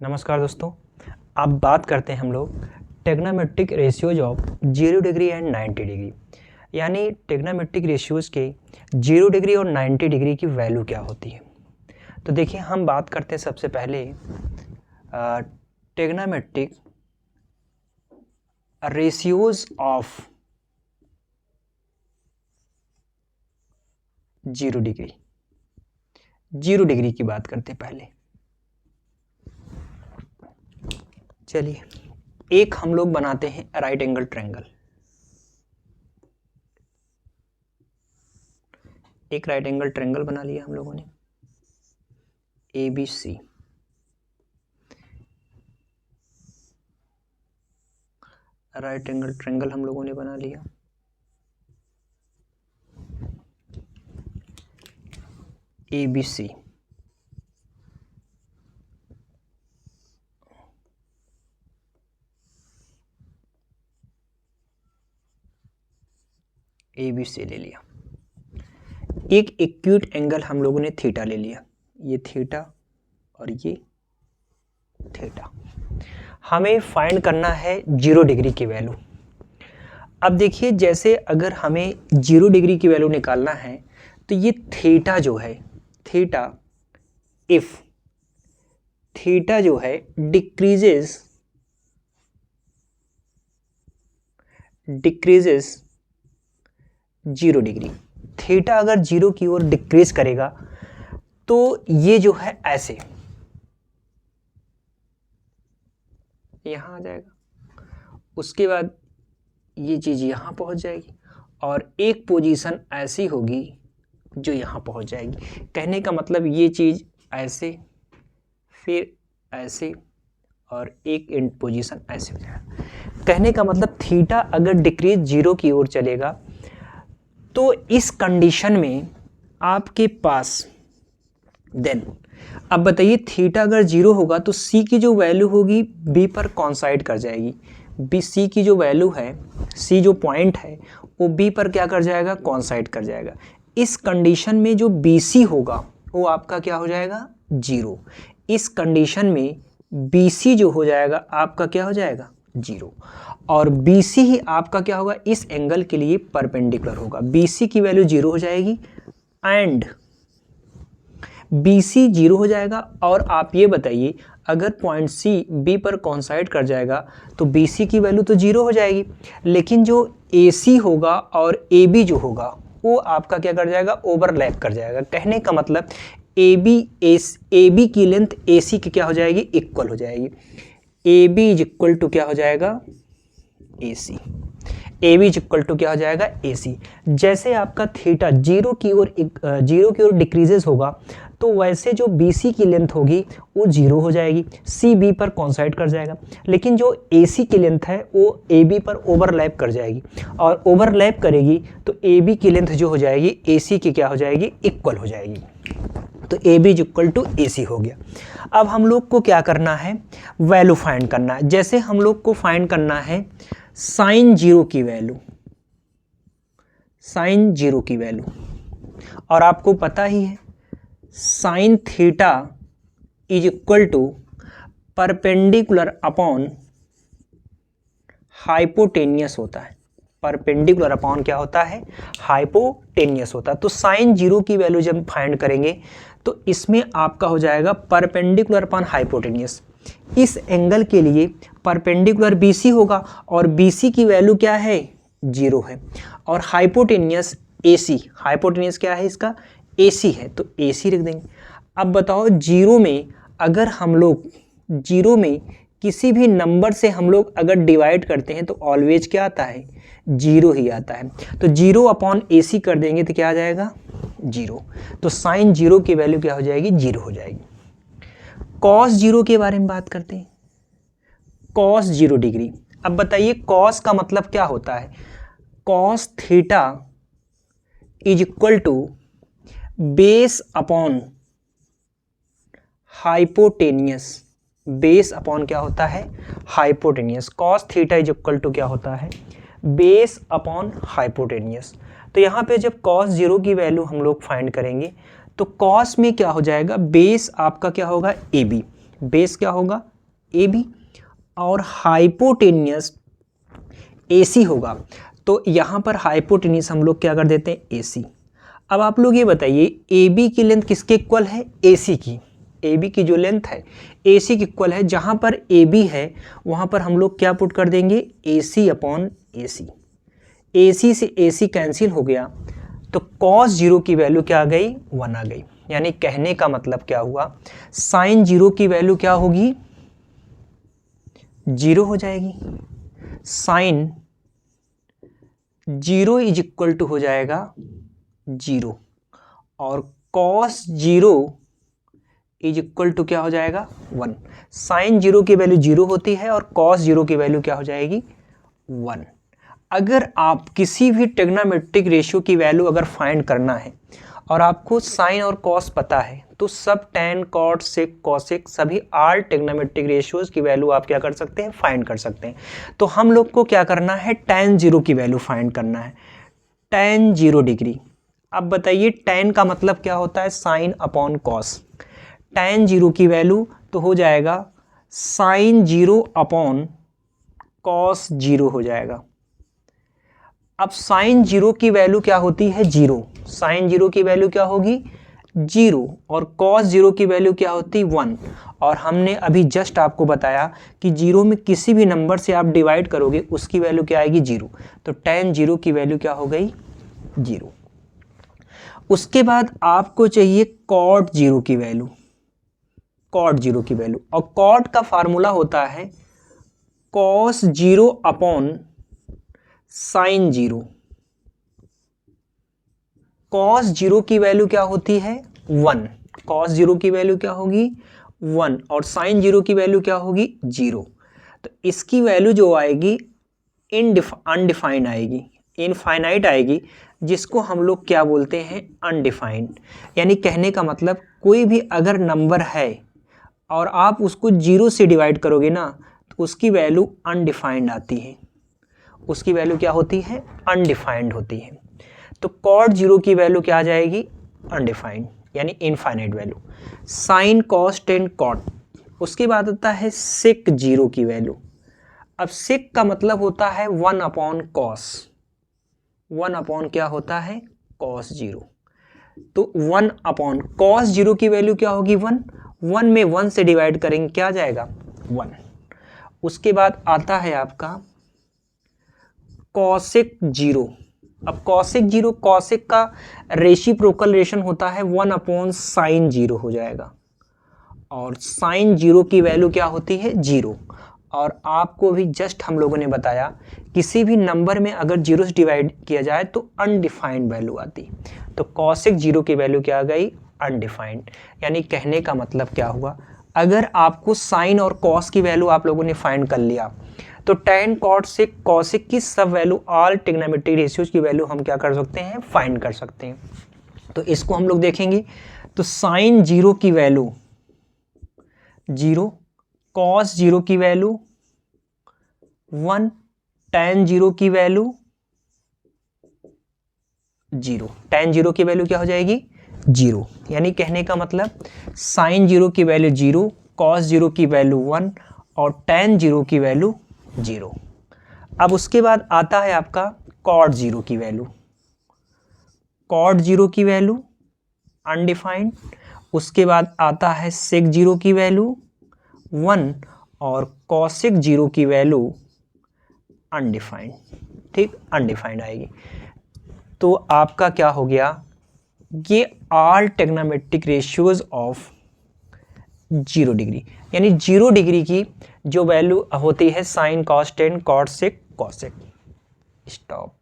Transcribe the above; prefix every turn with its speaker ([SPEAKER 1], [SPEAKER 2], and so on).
[SPEAKER 1] नमस्कार दोस्तों, अब बात करते हैं हम लोग trigonometric ratios of 0 degree and 90 degree, यानी टेग्नोमेट्रिक रेशियोज के 0 डिग्री और 90 डिग्री की वैल्यू क्या होती है। तो देखिए, हम बात करते हैं सबसे पहले trigonometric ratios of 0 degree. 0 degree की बात करते हैं पहले। चलिए, एक हम लोग बनाते हैं राइट एंगल ट्रायंगल। एक राइट एंगल ट्रायंगल बना लिया हम लोगों ने, ABC। राइट एंगल ट्रायंगल हम लोगों ने बना लिया। ABC। ABC ले लिया। एक एक्यूट एंगल हम लोगों ने थीटा ले लिया, ये थीटा और ये थीटा। हमें फाइंड करना है 0 डिग्री की वैल्यू। अब देखिए, जैसे अगर हमें 0 डिग्री की वैल्यू निकालना है तो ये थीटा जो है, थीटा इफ थीटा जो है डिक्रीजेस 0 डिग्री। थीटा अगर 0 की ओर डिक्रीज करेगा तो ये जो है ऐसे यहां आ जाएगा, उसके बाद ये चीज यहां पहुंच जाएगी और एक पोजीशन ऐसी होगी जो यहां पहुंच जाएगी। कहने का मतलब ये चीज ऐसे, फिर ऐसे और एक एंड पोजीशन ऐसे हो जाएगा। कहने का मतलब थीटा अगर डिक्रीज 0 की ओर चलेगा तो इस कंडीशन में आपके पास देन, अब बताइए, थीटा अगर 0 होगा तो C की जो वैल्यू होगी B पर कॉन्साइड कर जाएगी। C की जो वैल्यू है, C जो पॉइंट है वो B पर क्या कर जाएगा, कॉन्साइड कर जाएगा। इस कंडीशन में जो BC होगा वो आपका क्या हो जाएगा, 0। इस कंडीशन में BC जो हो जाएगा आपका क्या हो जाएगा, 0। और BC ही आपका क्या होगा, इस एंगल के लिए परपेंडिकुलर होगा। BC की वैल्यू 0 हो जाएगी एंड BC 0 हो जाएगा। और आप ये बताइए, अगर पॉइंट C B पर कॉन्साइड कर जाएगा तो BC की वैल्यू तो 0 हो जाएगी, लेकिन जो AC होगा और AB जो होगा वो आपका क्या कर जाएगा, ओवरलैप कर जाएगा। कहने का मतलब AB की लेंथ AC की क्या हो जाएगी, इक्वल हो जाएगी। AB इज इक्वल टू क्या हो जाएगा, AC। AB is equal to क्या हो जाएगा, AC। जैसे आपका थीटा 0 की ओर डिक्रीजेस होगा तो वैसे जो BC की लेंथ होगी वो 0 हो जाएगी, C B पर कॉन्साइड कर जाएगा। लेकिन जो AC की लेंथ है वो AB पर ओवरलैप कर जाएगी, और ओवरलैप करेगी तो AB की लेंथ जो हो जाएगी AC की क्या हो जाएगी, इक्वल हो जाएगी। तो AB is equal to AC हो गया। अब हम लोग को क्या करना है, वैल्यू फाइंड करना है। जैसे हम लोग को फाइंड करना है साइन 0 की वैल्यू, साइन 0 की वैल्यू, और आपको पता ही है sine theta is equal to perpendicular upon hypotenuse होता है। परपेंडिकुलर अपॉन क्या होता है, हाइपोटेनियस होता है। तो साइन 0 की वैल्यू जब फाइंड करेंगे तो इसमें आपका हो जाएगा परपेंडिकुलर अपॉन हाइपोटेनियस। इस एंगल के लिए परपेंडिकुलर BC होगा और BC की वैल्यू क्या है, 0 है, और हाइपोटेनियस AC, हाइपोटेनियस क्या है इसका, AC है, तो AC रख देंगे। अब बताओ, 0 में अगर हम लोग 0 में किसी भी नंबर से हम लोग अगर डिवाइड करते हैं तो ऑलवेज क्या आता है, 0 ही आता है। तो 0 अपॉन AC कर देंगे तो क्या आ जाएगा, 0। तो साइन 0 की वैल्यू क्या हो जाएगी, 0 हो जाएगी। कॉस 0 के बारे में बात करते हैं, कॉस 0 डिग्री। अब बताइए, कॉस का मतलब क्या होता है, cos theta is equal to base upon hypotenuse. Base upon क्या होता है, hypotenuse. Cos theta is equal to क्या होता है, बेस अपॉन हाइपोटेनियस। तो यहाँ पे जब कॉस 0 की वैल्यू हम लोग फाइंड करेंगे तो कॉस में क्या हो जाएगा, बेस आपका क्या होगा, AB। बेस क्या होगा ए बी, और हाइपोटेनियस ए सी होगा। तो यहाँ पर हाइपोटेनियस हम लोग क्या कर देते हैं ए सी। अब आप लोग ये बताइए ए बी की लेंथ किसके इक्वल है, ए सी की। ए बी की जो लेंथ है ए सी की इक्वल है। जहाँ पर ए बी है वहाँ पर हम लोग क्या पुट कर देंगे, ए सी अपॉन ए सी। ए सी से ए सी कैंसिल हो गया, तो कॉस जीरो की वैल्यू क्या आ गई, 1 आ गई। यानी कहने का मतलब क्या हुआ, साइन जीरो की वैल्यू क्या होगी, 0 हो जाएगी। Sine zero is equal to हो जाएगा 0, और cos zero is equal to क्या हो जाएगा 1। साइन जीरो की वैल्यू 0 होती है और कॉस जीरो की वैल्यू क्या हो जाएगी 1। अगर आप किसी भी ट्रिग्नोमेट्रिक रेशियो की वैल्यू अगर फाइंड करना है और आपको साइन और कॉस पता है, तो सब tan, cot, sec, cosec सभी आल ट्रिग्नोमेट्रिक रेशियोज की वैल्यू आप क्या कर सकते हैं, फाइंड कर सकते हैं। तो हम लोग को क्या करना है, tan जीरो की वैल्यू फाइंड करना है, tan 0 डिग्री। अब बताइए tan का मतलब क्या होता है, sine upon cos. tan zero की वैल्यू तो हो जाएगा sine zero upon cos zero हो जाएगा। अब साइन जीरो की वैल्यू क्या होती है, 0। साइन जीरो की वैल्यू क्या होगी 0, और कॉस जीरो की वैल्यू क्या होती 1। और हमने अभी जस्ट आपको बताया कि 0 में किसी भी नंबर से आप डिवाइड करोगे उसकी वैल्यू क्या आएगी 0। तो tan जीरो की वैल्यू क्या हो गई 0। उसके बाद आपको चाहिए कॉट जीरो की वैल्यू, कॉट जीरो की वैल्यू, और कॉट का फार्मूला होता है cos zero upon sine zero. Cos zero की वैल्यू क्या होती है 1, कॉस जीरो की वैल्यू क्या होगी 1, और साइन जीरो की वैल्यू क्या होगी 0। तो इसकी वैल्यू जो आएगी अनडिफाइंड आएगी, इनफाइनाइट आएगी, जिसको हम लोग क्या बोलते हैं, अनडिफाइंड। यानी कहने का मतलब कोई भी अगर नंबर है और आप उसको 0 से डिवाइड करोगे ना, तो उसकी वैल्यू अनडिफाइंड आती है, उसकी वैल्यू क्या होती है, अनडिफाइंड होती है। तो कॉट जीरो की वैल्यू क्या आ जाएगी, अनडिफाइंड, यानी infinite value. Sine cos tan cot. उसके बाद आता है सेक जीरो की वैल्यू। अब सेक का मतलब होता है 1 अपॉन कॉस, 1 अपॉन क्या होता है कॉस जीरो। तो 1 अपॉन कॉस जीरो की वैल्यू क्या होगी 1, 1 में 1 से डिवाइड करेंगे क्या आ जाएगा 1। उसके बाद आता है आपका कॉसेक जीरो। अब कॉसेक जीरो, कॉसेक का रेसिप्रोकल होता है 1 अपॉन साइन जीरो हो जाएगा, और साइन जीरो की वैल्यू क्या होती है 0। और आपको भी जस्ट हम लोगों ने बताया किसी भी नंबर में अगर 0 से डिवाइड किया जाए तो अनडिफाइंड वैल्यू आती। तो कॉसेक जीरो की वैल्यू क्या आ गई अनडिफाइंड। यानी कहने का मतलब क्या हुआ, अगर आपको साइन और कॉस की वैल्यू आप लोगों ने फाइंड कर लिया, तो tan, cot, sec, cosec की सब वैल्यू ऑल ट्रिग्नोमेट्रिक रेशियोज की वैल्यू हम क्या कर सकते हैं, फाइंड कर सकते हैं। तो इसको हम लोग देखेंगे, तो साइन जीरो की वैल्यू 0, कॉस जीरो की वैल्यू 1, tan जीरो की वैल्यू 0। tan जीरो की वैल्यू क्या हो जाएगी 0। यानी कहने का मतलब साइन जीरो की वैल्यू 0, कॉस जीरो की वैल्यू 1, और tan जीरो की वैल्यू 0। अब उसके बाद आता है आपका कॉट जीरो की वैल्यू। कॉट जीरो की वैल्यू अनडिफाइंड। उसके बाद आता है सेक जीरो की वैल्यू 1, और कॉसेक जीरो की वैल्यू अनडिफाइंड। ठीक, अनडिफाइंड आएगी। तो आपका क्या हो गया, ये all trigonometric ratios of 0 degree. यानी 0 डिग्री की जो वैल्यू होती है sine cos tan cot sec cosec. Stop.